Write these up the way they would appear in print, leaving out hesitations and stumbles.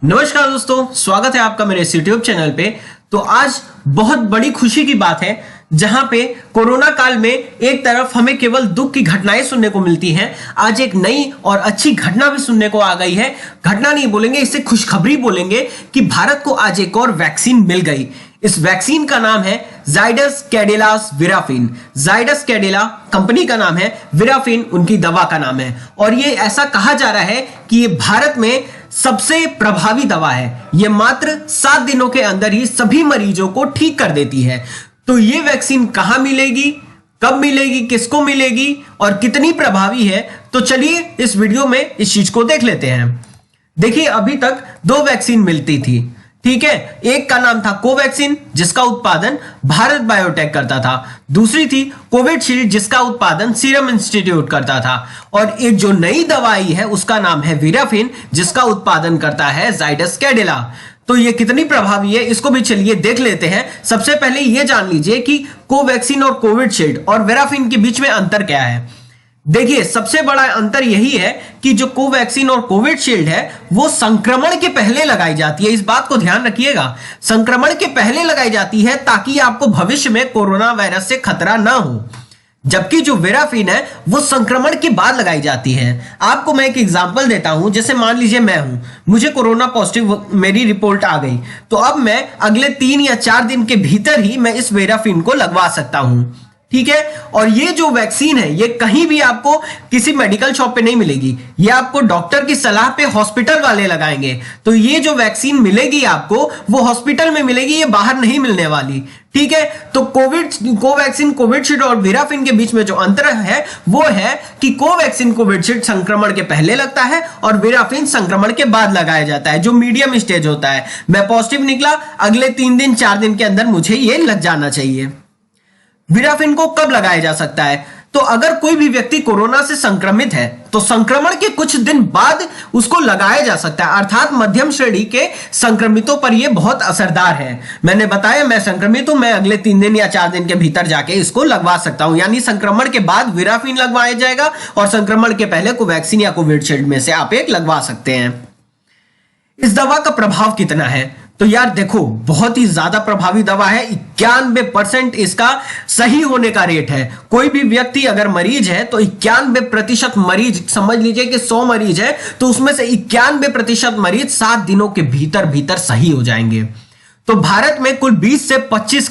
नमस्कार दोस्तों, स्वागत है आपका मेरे इस यूट्यूब चैनल पे। तो आज बहुत बड़ी खुशी की बात है, जहां पे कोरोना काल में एक तरफ हमें केवल दुख की घटनाएं सुनने को मिलती हैं, आज एक नई और अच्छी घटना भी सुनने को आ गई है। घटना नहीं बोलेंगे, इसे खुशखबरी बोलेंगे कि भारत को आज एक और वैक्सीन मिल गई। इस वैक्सीन का नाम है जाइडस कैडिला विराफिन। जाइडस कैडिला कंपनी का नाम है, विराफिन उनकी दवा का नाम है। और ये ऐसा कहा जा रहा है कि ये भारत में सबसे प्रभावी दवा है। ये मात्र 7 दिनों के अंदर ही सभी मरीजों को ठीक कर देती है। तो ये वैक्सीन कहां मिलेगी, कब मिलेगी, किसको मिलेगी और कितनी प्रभावी है, तो चलिए इस वीडियो में इस चीज को देख लेते हैं। देखिए, अभी तक 2 वैक्सीन मिलती थी, ठीक है। एक का नाम था कोवैक्सीन, जिसका उत्पादन भारत बायोटेक करता था। दूसरी थी कोविशील्ड, जिसका उत्पादन सीरम इंस्टीट्यूट करता था। और एक जो नई दवाई है उसका नाम है विराफिन, जिसका उत्पादन करता है जाइडस कैडिला। तो ये कितनी प्रभावी है, इसको भी चलिए देख लेते हैं। सबसे पहले ये जान लीजिए कि कोवैक्सीन और कोविशील्ड और विराफिन के बीच में अंतर क्या है। देखिए, सबसे बड़ा अंतर यही है कि जो कोवैक्सीन और कोविशील्ड है वो संक्रमण के पहले लगाई जाती है। इस बात को ध्यान रखिएगा, संक्रमण के पहले लगाई जाती है ताकि आपको भविष्य में कोरोना वायरस से खतरा ना हो। जबकि जो विराफिन है वो संक्रमण के बाद लगाई जाती है। आपको मैं एक एग्जांपल देता हूं। जैसे मान लीजिए मैं हूं, मुझे कोरोना पॉजिटिव मेरी रिपोर्ट आ गई, तो अब मैं अगले 3 या 4 दिन के भीतर ही मैं इस विराफिन को लगवा सकता हूं, ठीक है। और ये जो वैक्सीन है ये कहीं भी आपको किसी मेडिकल शॉप पे नहीं मिलेगी, ये आपको डॉक्टर की सलाह पे हॉस्पिटल वाले लगाएंगे। तो ये जो वैक्सीन मिलेगी आपको वो हॉस्पिटल में मिलेगी, ये बाहर नहीं मिलने वाली, ठीक है। तो कोवैक्सीन, कोविशील्ड और विराफिन के बीच में जो अंतर है वो है कि कोवैक्सीन, कोविशील्ड संक्रमण के पहले लगता है और विराफिन संक्रमण के बाद लगाया जाता है, जो मीडियम स्टेज होता है। मैं पॉजिटिव निकला, अगले 3 दिन 4 दिन के अंदर मुझे ये लग जाना चाहिए। विराफिन को कब लगाया जा सकता है? तो अगर कोई भी व्यक्ति कोरोना से संक्रमित है तो संक्रमण के कुछ दिन बाद उसको लगाया जा सकता है, अर्थात मध्यम श्रेणी के संक्रमितों पर यह बहुत असरदार है। मैंने बताया मैं संक्रमित हूं, मैं अगले 3 दिन या 4 दिन के भीतर जाके इसको लगवा सकता हूं। यानी संक्रमण के बाद विराफिन लगवाया जाएगा और संक्रमण के पहले कोवैक्सीन या कोविशील्ड में से आप एक लगवा सकते हैं। इस दवा का प्रभाव कितना है? तो यार देखो, बहुत ही ज्यादा प्रभावी दवा है। 91% इसका सही होने का रेट है। कोई भी व्यक्ति अगर मरीज है तो 91% मरीज, समझ लीजिए कि 100 मरीज है तो उसमें से 91% मरीज 7 दिनों के भीतर भीतर सही हो जाएंगे। तो भारत में कुल 20 से 25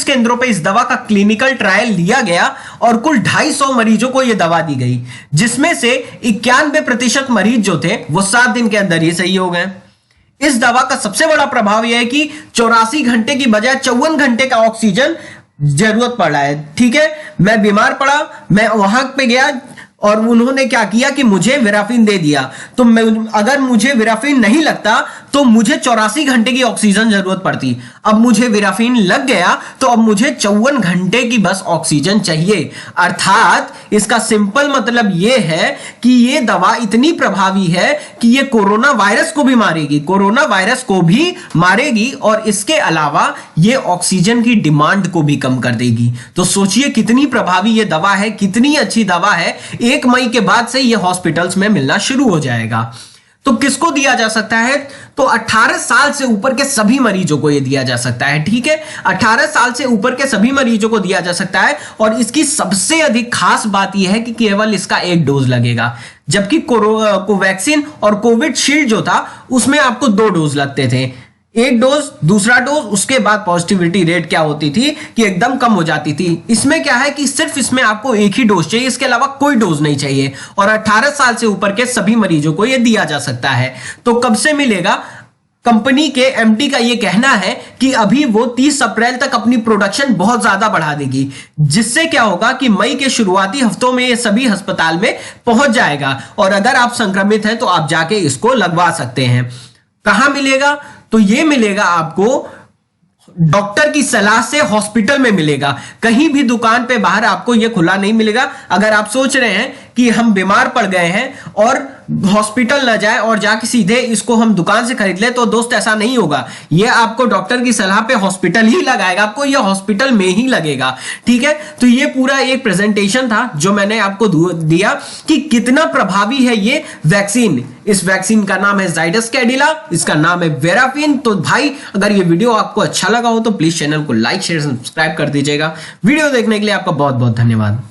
केंद्रों पे इस दवा का क्लिनिकल ट्रायल लिया गया और कुल 250 मरीजों को यह दवा दी गई, जिसमें से 91% मरीज जो थे वो 7 दिन के अंदर ही सही हो गए। इस दवा का सबसे बड़ा प्रभाव यह है कि 84 घंटे की बजाय 54 घंटे का ऑक्सीजन जरूरत पड़ रहा है, ठीक है। मैं बीमार पड़ा, मैं वहां पे गया और उन्होंने क्या किया कि मुझे विराफिन दे दिया। तो अगर मुझे विराफिन नहीं लगता तो मुझे 84 घंटे की ऑक्सीजन जरूरत पड़ती। अब मुझे विराफिन लग गया तो अब मुझे 54 घंटे की बस ऑक्सीजन चाहिए। अर्थात इसका सिंपल मतलब यह है कि यह दवा इतनी प्रभावी है कि यह कोरोना वायरस को भी मारेगी, और इसके अलावा यह ऑक्सीजन की डिमांड को भी कम कर देगी। तो सोचिए कितनी प्रभावी यह दवा है, कितनी अच्छी दवा है। 1 मई के बाद से यह हॉस्पिटल्स में मिलना शुरू हो जाएगा। तो किसको दिया जा सकता है? तो 18 साल से ऊपर के सभी मरीजों को यह दिया जा सकता है, ठीक है। 18 साल से ऊपर के सभी मरीजों को दिया जा सकता है। और इसकी सबसे अधिक खास बात यह है कि केवल इसका 1 डोज लगेगा, जबकि कोवैक्सीन और कोविशील्ड जो था उसमें आपको 2 डोज लगते थे। 1 डोज, दूसरा डोज, उसके बाद पॉजिटिविटी रेट क्या होती थी कि एकदम कम हो जाती थी। इसमें क्या है कि सिर्फ इसमें आपको 1 ही डोज चाहिए, इसके अलावा कोई डोज नहीं चाहिए। और 18 साल से ऊपर के सभी मरीजों को यह दिया जा सकता है। तो कब से मिलेगा? कंपनी के एमडी का यह कहना है कि अभी वो 30 अप्रैल तक अपनी प्रोडक्शन बहुत ज्यादा बढ़ा देगी, जिससे क्या होगा कि मई के शुरुआती हफ्तों में ये सभी अस्पताल में पहुंच जाएगा। और अगर आप संक्रमित हैं तो आप जाके इसको लगवा सकते हैं। कहां मिलेगा? तो ये मिलेगा आपको डॉक्टर की सलाह से हॉस्पिटल में मिलेगा। कहीं भी दुकान पे बाहर आपको यह खुला नहीं मिलेगा। अगर आप सोच रहे हैं कि हम बीमार पड़ गए हैं और हॉस्पिटल ना जाए और जाके सीधे इसको हम दुकान से खरीद ले, तो दोस्त ऐसा नहीं होगा। ये आपको डॉक्टर की सलाह पे हॉस्पिटल ही लगाएगा, आपको ये हॉस्पिटल में ही लगेगा। ठीक है, तो ये पूरा एक प्रेजेंटेशन था जो मैंने आपको दिया कि कितना प्रभावी है ये वैक्सीन। इस वैक्सीन का नाम है जाइडस कैडिला, इसका नाम है वेराफिन। तो भाई अगर ये वीडियो आपको अच्छा लगा हो तो प्लीज चैनल को लाइक शेयर सब्सक्राइब कर दीजिएगा। वीडियो देखने के लिए आपका बहुत बहुत धन्यवाद।